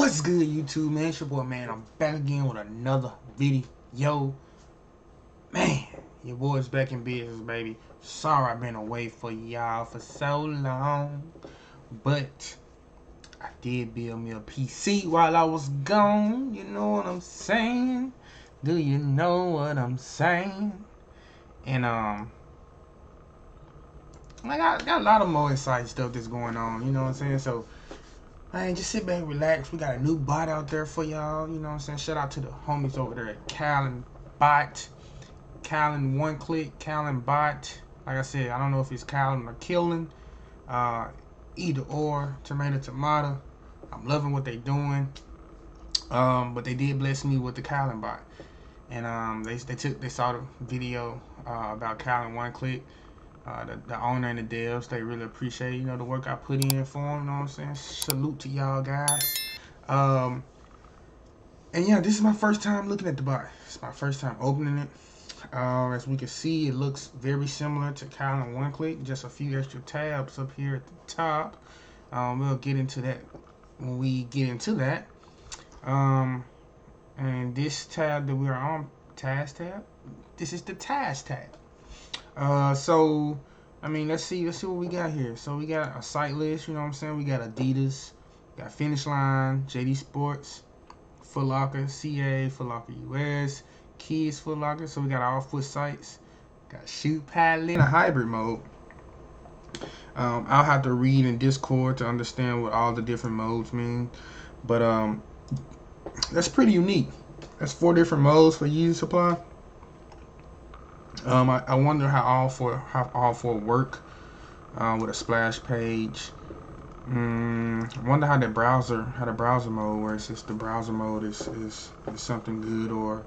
What's good, YouTube, man? It's your boy, man. I'm back again with another video. Man, your boy's back in business, baby. Sorry I've been away for y'all for so long, but I did build me a PC while I was gone. You know what I'm saying? Do you know what I'm saying? And I got a lot of more exciting stuff that's going on. You know what I'm saying? So, man, just sit back, relax. We got a new bot out there for y'all. You know what I'm saying? Shout out to the homies over there at Calenbot. Kylin one click, Calenbot. Like I said, I don't know if it's Kylin or Kylin. Either or, tomato. I'm loving what they doing. But they did bless me with the Calenbot. And they saw the video about Kylin one click. The owner and the devs, they really appreciate, you know, the work I put in for them, you know what I'm saying? Salute to y'all guys. And yeah, this is my first time looking at the bot. It's my first time opening it. As we can see, it looks very similar to Kylin one click, just a few extra tabs up here at the top. We'll get into that when we get into that. And this tab that we are on, task tab, this is the task tab. So, I mean, let's see what we got here. So we got a site list, you know what I'm saying? We got Adidas, got Finish Line, JD Sports, Foot Locker, CA, Foot Locker US, Kids Foot Locker. So we got all foot sites. Got Shoe Padlet in a hybrid mode. I'll have to read in Discord to understand what all the different modes mean. But that's pretty unique. That's 4 different modes for Yeezy Supply. I wonder how all four work with a splash page. I wonder how the browser mode works. If the browser mode is something good, or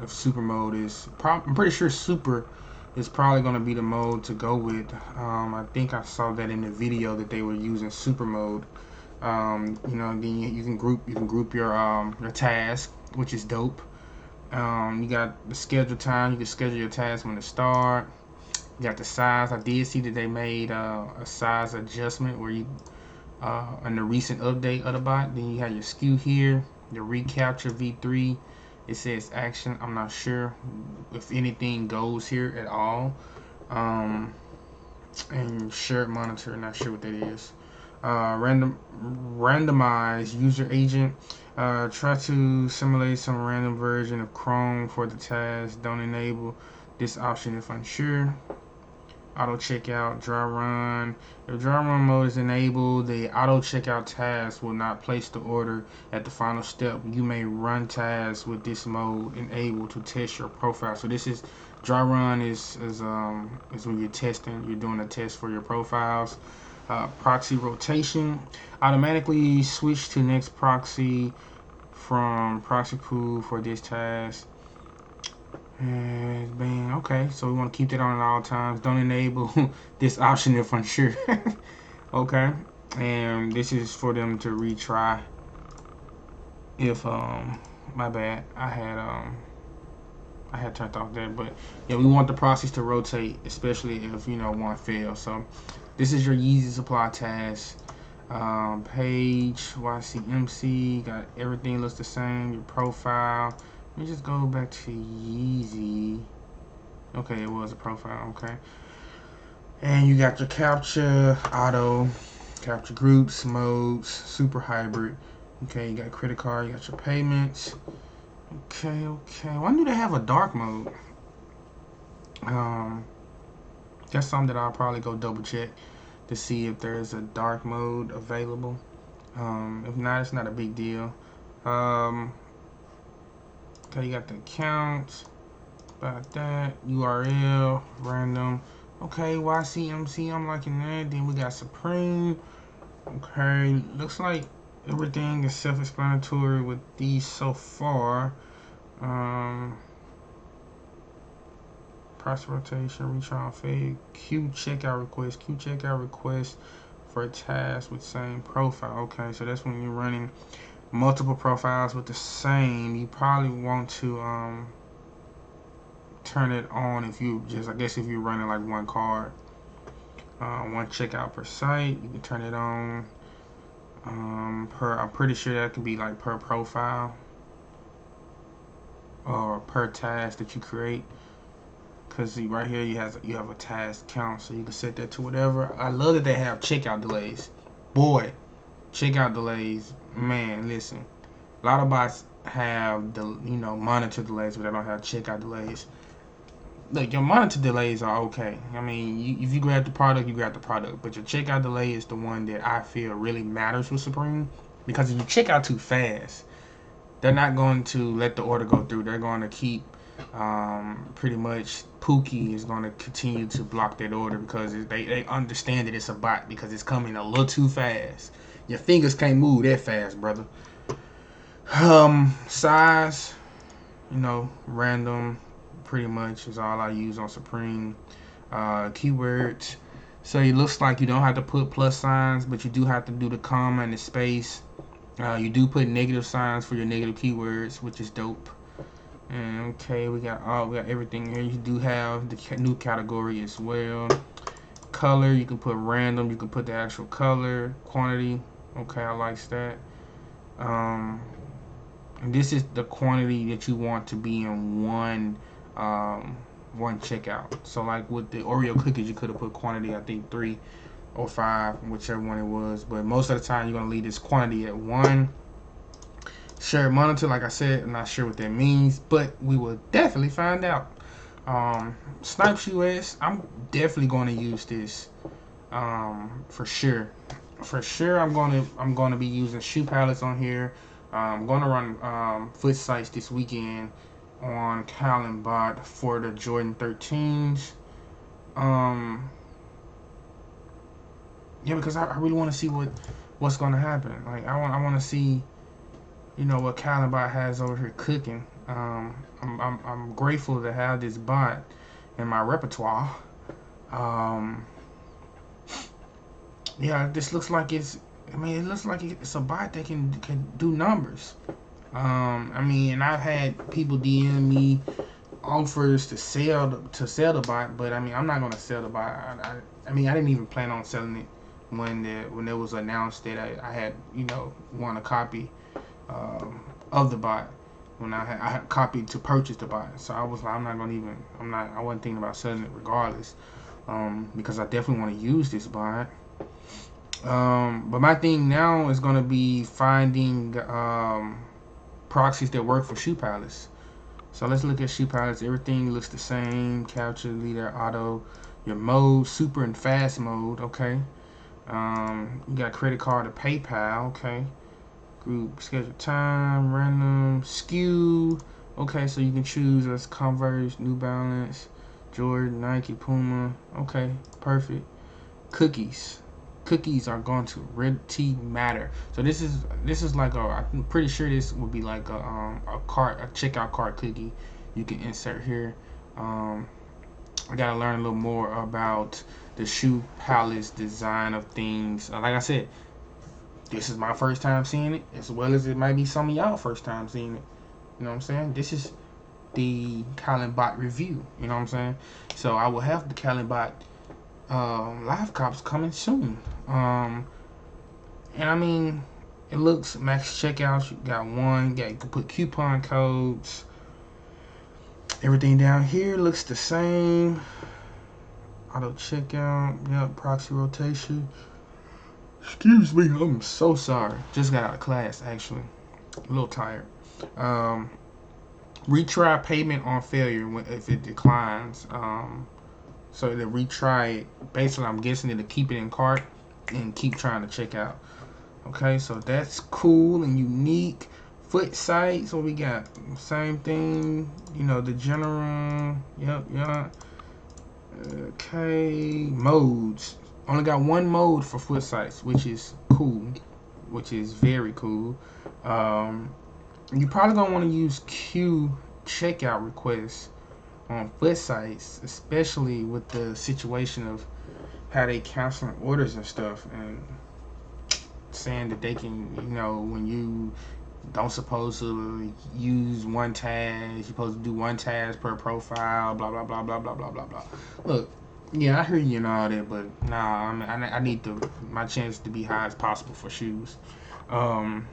if super mode is. I'm pretty sure super is probably going to be the mode to go with. I think I saw that in the video that they were using super mode. You know, then you can group your task, which is dope. You got the schedule time. You can schedule your task when to start. You got the size. I did see that they made a size adjustment where you in the recent update of the bot. Then you have your SKU here, your recapture v3. It says action. I'm not sure if anything goes here at all. And shared monitor. Not sure what that is. Randomize user agent. Try to simulate some random version of Chrome for the task. Don't enable this option if unsure. Auto checkout, dry run. If dry run mode is enabled, the auto checkout task will not place the order at the final step. You may run tasks with this mode enabled to test your profile. So this is dry run is when you're testing. You're doing a test for your profiles. Proxy rotation, automatically switch to next proxy from proxy pool for this task. And bang, okay, so we want to keep that on at all times. Don't enable this option if unsure. Okay, and this is for them to retry if my bad, I had turned off that. But yeah, we want the proxies to rotate, especially if, you know, one fails. So this is your Yeezy Supply task. Page, YCMC, got everything looks the same. Your profile. Let me just go back to Yeezy. Okay, it was a profile. Okay. And you got your capture, auto, capture groups, modes, super hybrid. Okay, you got credit card, you got your payments. Okay. Why do they have a dark mode? That's something that I'll probably go double check to see if there's a dark mode available. If not, it's not a big deal. Okay, you got the account, about that, URL, random. Okay, YCMC, I'm liking that. Then we got Supreme. Okay, looks like everything is self-explanatory with these so far. Price rotation, retry on fade, queue checkout request for a task with same profile. Okay, so that's when you're running multiple profiles with the same. You probably want to turn it on if you just, I guess if you're running like one card, one checkout per site, you can turn it on. I'm pretty sure that can be like per profile or per task that you create. Cause see right here you have a task count, so you can set that to whatever. I love that they have checkout delays. Boy, checkout delays, man. Listen, a lot of bots have the monitor delays, but they don't have checkout delays. Look, your monitor delays are okay. I mean, if you grab the product, you grab the product. But your checkout delay is the one that I feel really matters with Supreme, because if you check out too fast, they're not going to let the order go through. They're going to keep pretty much Pookie is going to continue to block that order because they understand that it's a bot because it's coming a little too fast. Your fingers can't move that fast, brother. Size, random, pretty much is all I use on Supreme. Keywords. So it looks like you don't have to put plus signs, but you do have to do the comma and the space. You do put negative signs for your negative keywords, which is dope. And okay, we got everything here. You do have the new category as well. Color, you can put random, you can put the actual color, quantity. Okay, I like that. And this is the quantity that you want to be in one checkout. So like with the Oreo cookies, you could have put quantity, I think 3 or 5, whichever one it was. But most of the time, you're gonna leave this quantity at 1. Shared monitor, like I said, I'm not sure what that means, but we will definitely find out. Snipes US, I'm definitely going to use this for sure. For sure, I'm going to be using shoe palettes on here. I'm going to run foot sites this weekend on Calenbot for the Jordan 13s. Yeah, because I really want to see what's going to happen. Like I want to see, what Calenbot has over here cooking. I'm grateful to have this bot in my repertoire. Yeah, this looks like it looks like it's a bot that can do numbers. And I've had people DM me offers to sell the bot, but I'm not gonna sell the bot. I didn't even plan on selling it when it was announced that I had won a copy of the bot when I had copied to purchase the bot. So I was like, I wasn't thinking about selling it regardless, because I definitely want to use this bot. But my thing now is going to be finding proxies that work for shoe palettes. So let's look at shoe palettes. Everything looks the same. Capture, leader, auto, your mode, super and fast mode. Okay. You got credit card or PayPal. Okay. Group, schedule time, random, skew. Okay, so you can choose as Converse, New Balance, Jordan, Nike, Puma. Okay, perfect. Cookies are going to really matter. So this is like I'm pretty sure this would be like a checkout cart cookie you can insert here. I gotta learn a little more about the shoe palettes design of things. Like I said, this is my first time seeing it, as well as it might be some of y'all first time seeing it. You know what I'm saying? This is the Calenbot review. You know what I'm saying? So I will have the Calenbot live cops coming soon. It looks max checkouts. You got one. You can put coupon codes. Everything down here looks the same. Auto checkout. Yep. Proxy rotation. Excuse me, I'm so sorry. Just got out of class, actually. A little tired. Retry payment on failure if it declines. So to retry it, basically I'm guessing it'll keep it in cart and keep trying to check out. Okay, so that's cool and unique. Foot sites, so we got same thing. The general. Yep. Okay, modes. Only got one mode for foot sites, which is cool, which is very cool. You probably gonna want to use queue checkout requests on foot sites, especially with the situation of how they canceling orders and stuff, and saying that they can, when you don't supposed to use one task, you're supposed to do one task per profile, blah blah blah blah blah blah blah blah. Look, Yeah, I hear you and all that, but nah, I need my chance to be high as possible for shoes. Um,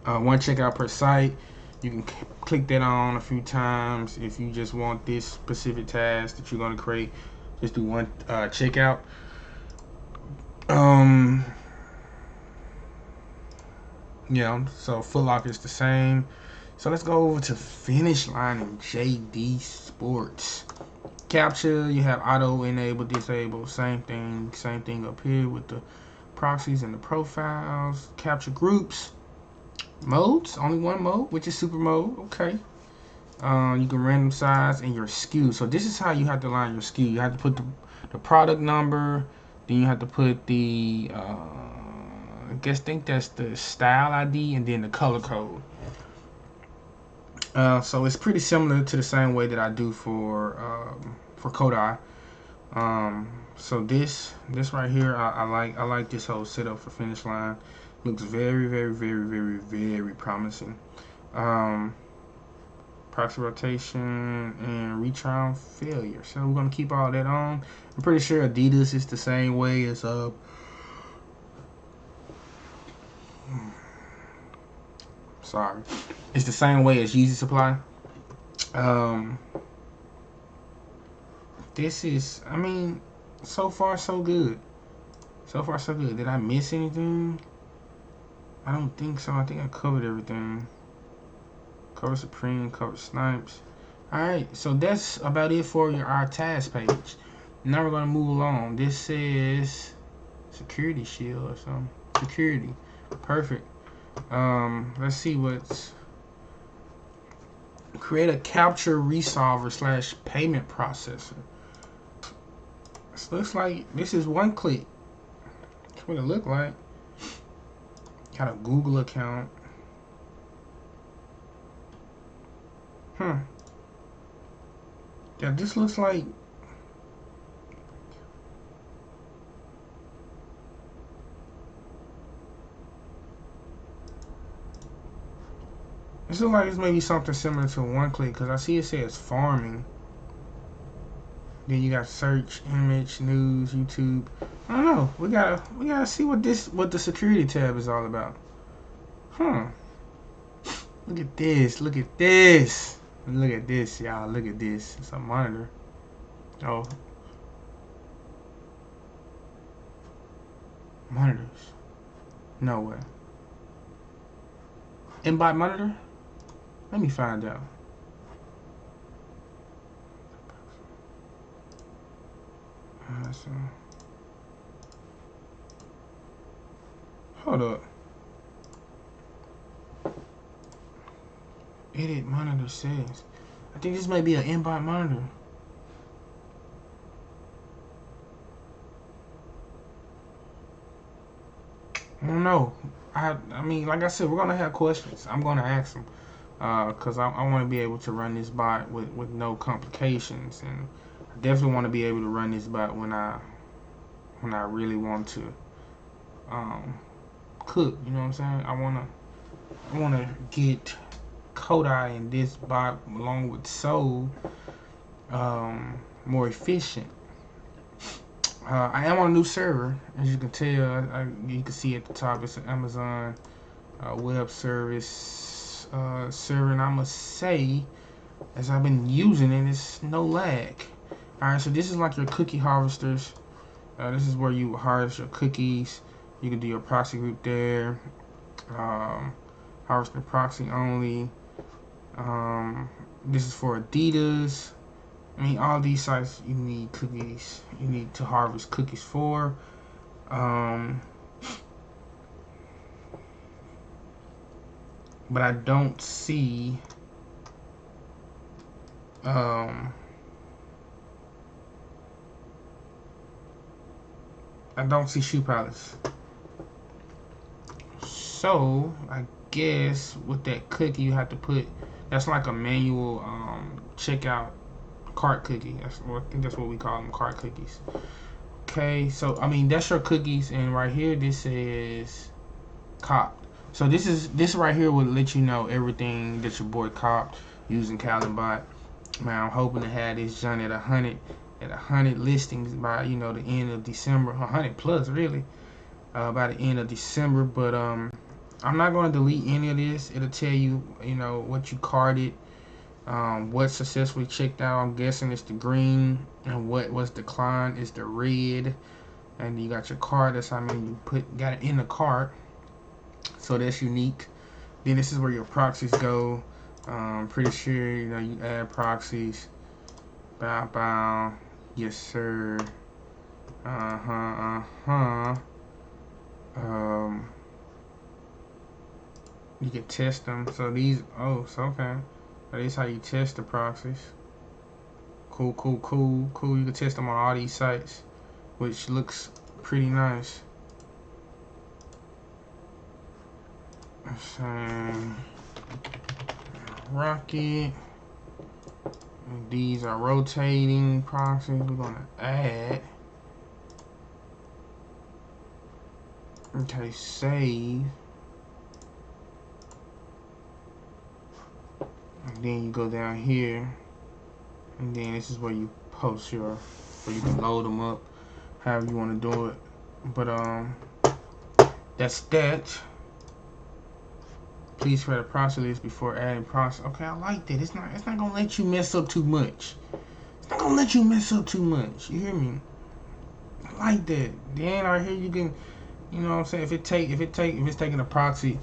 One checkout per site. You can click that on a few times if you just want this specific task that you're going to create. Just do one checkout. Yeah, so Foot Locker is the same. So let's go over to Finish Line and JD Sports. Capture, you have auto enable, disable, same thing up here with the proxies and the profiles. Capture groups, modes, only one mode, which is super mode. Okay. You can random size and your SKU. So this is how you have to line your SKU. You have to put the product number, then you have to put the I think that's the style ID, and then the color code. So it's pretty similar to the same way that I do for Kodai. So this right here, I like this whole setup for Finish Line. Looks very promising. Proxy rotation and retry on failure. So we're gonna keep all that on. I'm pretty sure Adidas is the same way as sorry, it's the same way as Yeezy Supply. This is, I mean, so far so good. So far so good. Did I miss anything? I don't think so. I think I covered everything. Cover Supreme, cover Snipes. Alright, so that's about it for our task page. Now we're gonna move along. This says security shield or something. Security. Perfect. Let's see what's create a capture resolver / payment processor. This looks like this is one click. That's what it looked like. Got a Google account. Yeah, this looks like it's maybe something similar to one click, because I see it says farming. Then you got search, image, news, YouTube. I don't know. We gotta see what the security tab is all about. Look at this. Look at this. Look at this, y'all. Look at this. It's a monitor. Oh. Monitors. No way. Aimbot monitor? Let me find out. Hold up. Edit monitor settings. I think this might be an aimbot monitor. I don't know. I mean, like I said, we're gonna have questions. I'm gonna ask them because I want to be able to run this bot with no complications, and I definitely want to be able to run this bot when I really want to cook. You know what I'm saying? I wanna get Kodai and this bot along with Soul more efficient. I am on a new server, as you can tell. You can see at the top it's an Amazon web service server, and I must say, as I've been using it, it's no lag. Alright, so this is like your cookie harvesters. This is where you harvest your cookies. You can do your proxy group there. Harvest the proxy only. This is for Adidas. I mean, all these sites you need cookies. You need to harvest cookies for. But I don't see. I don't see shoe palettes. So I guess with that cookie you have to put. That's like a manual checkout. Cart cookie. I think that's what we call them, cart cookies. Okay, so I mean that's your cookies, and right here this says copped. So this right here will let you know everything that your boy copped using Calenbot. Man, I'm hoping to have this done at 100 at 100 listings by, you know, the end of December, 100 plus really, by the end of December. But I'm not going to delete any of this. It'll tell you, you know, what you carded, what successfully checked out. I'm guessing it's the green, and what was declined is the red. And you got your card. That's how many you got it in the cart. So that's unique. Then this is where your proxies go. Pretty sure, you know, you add proxies. Bow, bow. Yes, sir. You can test them. So these, okay. So this is how you test the proxies. Cool. You can test them on all these sites, which looks pretty nice. Rocket. And these are rotating proxies. We're gonna add. Okay, save. And then you go down here, and then this is where you post your, where you can load them up, however you want to do it. But that's that. Please create a proxy list before adding proxy. Okay, I like that. It's not gonna let you mess up too much. It's not gonna let you mess up too much. You hear me? I like that. Then right here you can, you know what I'm saying, if it's taking a proxy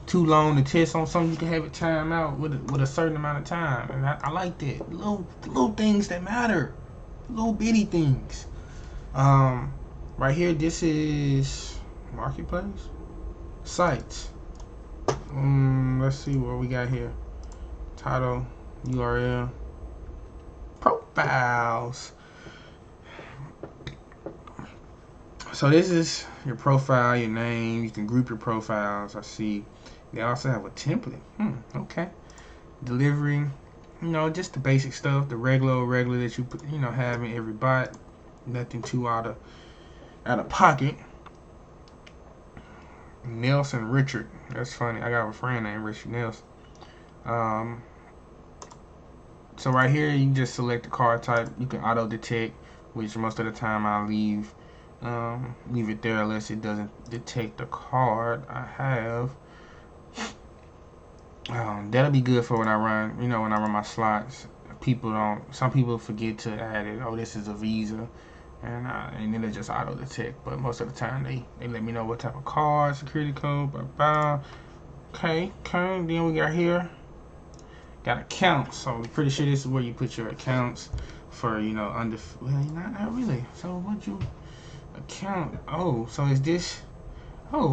too long to test on something, you can have it time out with a certain amount of time. And I like that. Little things that matter. Little bitty things. Right here, this is marketplace sites. Let's see what we got here. Title, URL, profiles. So this is your profile, your name. You can group your profiles. I see they also have a template. Okay. Delivery, you know, just the basic stuff, the regular that you put, you know, have in every bot. Nothing too out of pocket. Nelson Richard. That's funny. I got a friend named Richard Nelson. So right here, you just select the card type. You can auto detect, which most of the time I'll leave it there unless it doesn't detect the card I have. That'll be good for when I run, you know, when I run my slots. Some people forget to add it. Oh, this is a Visa. And then they just auto detect, but most of the time they let me know what type of card, security code, okay. Then we got here, got accounts. So I'm pretty sure this is where you put your accounts for, you know, not really. So what you account? So is this?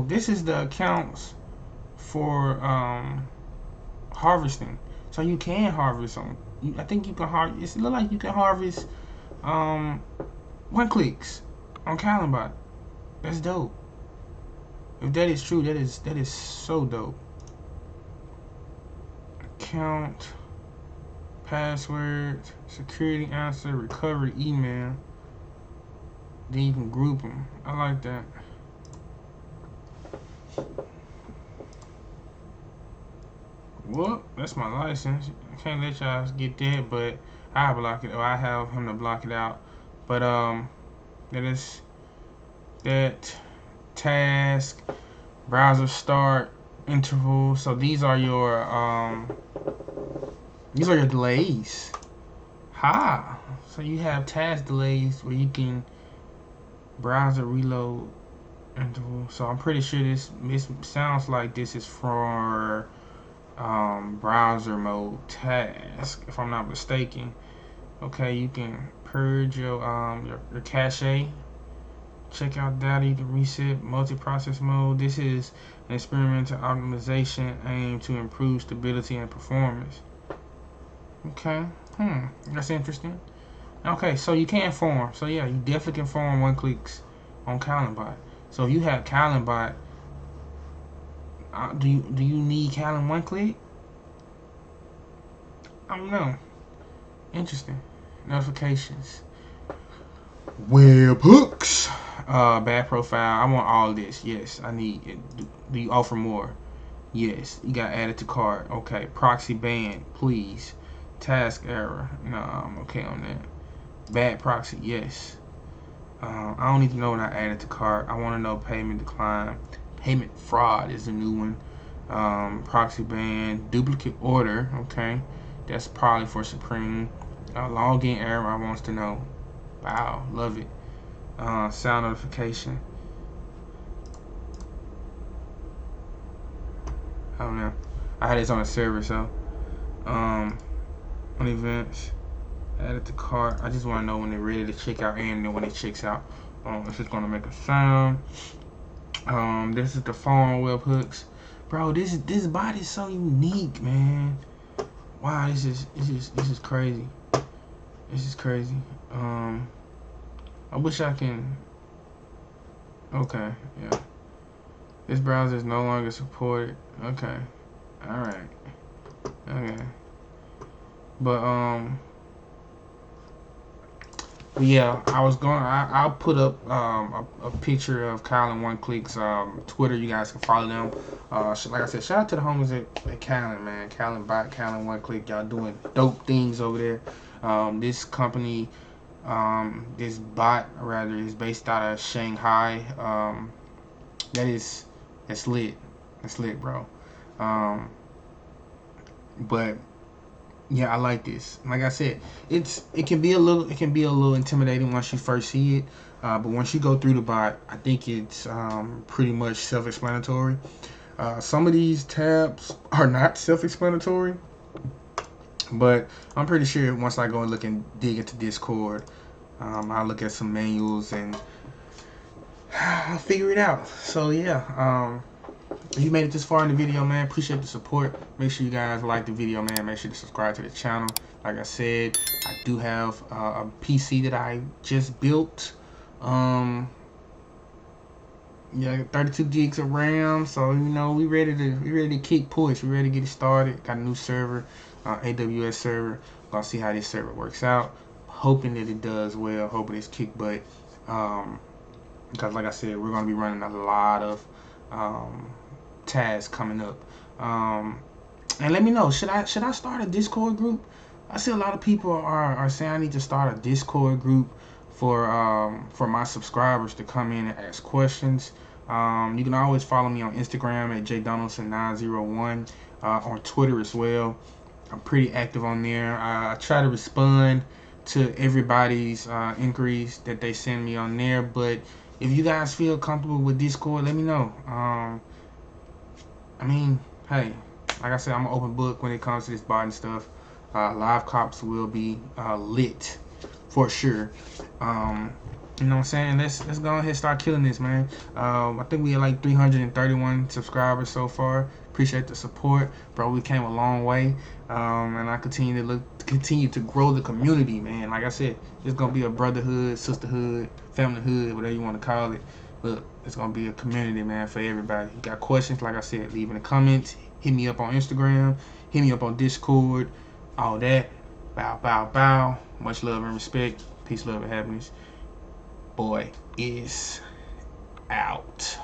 This is the accounts for harvesting. So you can harvest on. I think you can harvest. It look like you can harvest 1 clicks on Calenbot. That's dope. If that is true, that is so dope. Account, password, security answer, recovery email. Then you can group them. I like that. Well, that's my license. I can't let y'all get that, but I block it, or I have him to block it out. But that is that. Task, browser start, interval. So these are your delays. So you have task delays where you can browser reload interval. So I'm pretty sure this sounds like this is for browser mode task, if I'm not mistaken. Okay, you can purge your cache. Check out data. You can reset multi-process mode. This is an experimental optimization aimed to improve stability and performance. Okay, that's interesting. Okay, so you can form. So yeah, you definitely can form 1 clicks on Calenbot. So if you have Calenbot, do you need Kylin 1 click? I don't know. Interesting. Notifications. Webhooks. Bad profile. I want all this. Yes, I need it. Do you offer more? Yes. You got added to cart. Okay. Proxy ban, please. Task error. No, I'm okay on that. Bad proxy, yes. I don't need to know when I added to cart. I want to know payment decline. Payment fraud is a new one. Proxy ban, duplicate order. Okay, that's probably for Supreme. Login error. I wants to know. Wow, love it. Sound notification. I don't know. I had this on a server, so on events. Added to cart. I just want to know when they're ready to check out and then when it checks out. It's just gonna make a sound. This is the phone webhooks, bro. This bot is so unique, man. Wow, this is crazy. This is crazy. I wish I can. Okay, yeah. This browser is no longer supported. Okay, all right. Okay, but yeah, I'll put up a picture of Kylin One Click's Twitter. You guys can follow them. Like I said, shout out to the homies at Kylin, man. KylinBot, Kylin One Click. Y'all doing dope things over there. This company, this bot rather, is based out of Shanghai. That's lit. That's lit, bro. But yeah, I like this. Like I said, it can be a little intimidating once you first see it, but once you go through the bot, I think it's pretty much self-explanatory. Some of these tabs are not self-explanatory, but I'm pretty sure once I go and look and dig into Discord, I'll look at some manuals and I'll figure it out. So yeah, if you made it this far in the video, man, appreciate the support. Make sure you guys like the video, man. Make sure to subscribe to the channel. Like I said, I do have a PC that I just built. Yeah, 32 gigs of RAM. So you know, we ready to kick push. We ready to get it started. Got a new server, AWS server. Gonna see how this server works out. Hoping that it does well. Hoping it's kick butt. Because like I said, we're gonna be running a lot of tasks coming up. And let me know, should I start a Discord group? I see a lot of people are saying I need to start a Discord group for my subscribers to come in and ask questions. You can always follow me on Instagram at jdonaldson901, on Twitter as well. I'm pretty active on there. I try to respond to everybody's inquiries that they send me on there, but if you guys feel comfortable with Discord, let me know. I mean, hey, like I said, I'm an open book when it comes to this bot and stuff. Live cops will be lit for sure. You know what I'm saying? Let's go ahead and start killing this, man. I think we had like 331 subscribers so far. Appreciate the support, bro. We came a long way, and I continue to grow the community, man. Like I said, it's gonna be a brotherhood, sisterhood, familyhood, whatever you want to call it. Look, it's gonna be a community, man, for everybody. You got questions, like I said, leave in the comments. Hit me up on Instagram. Hit me up on Discord. All that. Bow, bow, bow. Much love and respect. Peace, love, and happiness. Boy is out.